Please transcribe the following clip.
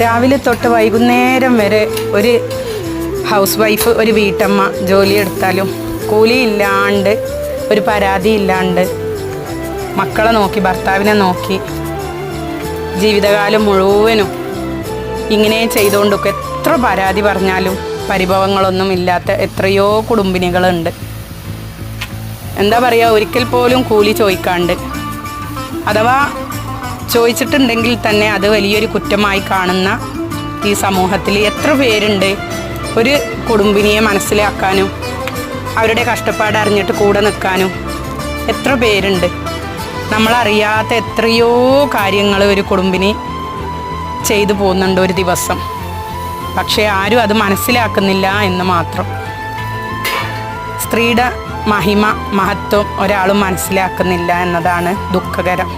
രാവിലെ തൊട്ട് വൈകുന്നേരം വരെ ഒരു ഹൗസ് വൈഫ്, ഒരു വീട്ടമ്മ ജോലിയെടുത്താലും കൂലിയില്ലാണ്ട്, ഒരു പരാതി ഇല്ലാണ്ട്, മക്കളെ നോക്കി ഭർത്താവിനെ നോക്കി ജീവിതകാലം മുഴുവനും ഇങ്ങനെ ചെയ്തുകൊണ്ടൊക്കെ എത്ര പരാതി പറഞ്ഞാലും പരിഭവങ്ങളൊന്നും ഇല്ലാത്ത എത്രയോ കുടുംബിനികളുണ്ട്. എന്താ പറയുക, ഒരിക്കൽ പോലും കൂലി ചോദിക്കാണ്ട്, അഥവാ ചോദിച്ചിട്ടുണ്ടെങ്കിൽ തന്നെ അത് വലിയൊരു കുറ്റമായി കാണുന്ന ഈ സമൂഹത്തിൽ എത്ര പേരുണ്ട് ഒരു കുടുംബിനിയെ മനസ്സിലാക്കാനും അവരുടെ കഷ്ടപ്പാട് അറിഞ്ഞിട്ട് കൂടെ നിൽക്കാനും എത്ര പേരുണ്ട്. നമ്മളറിയാത്ത എത്രയോ കാര്യങ്ങൾ ഒരു കുടുംബിനി ചെയ്തു പോകുന്നുണ്ട് ഒരു ദിവസം. പക്ഷേ ആരും അത് മനസ്സിലാക്കുന്നില്ല എന്ന് മാത്രം. സ്ത്രീയുടെ മഹിമ, മഹത്വം ഒരാളും മനസ്സിലാക്കുന്നില്ല എന്നതാണ് ദുഃഖകരം.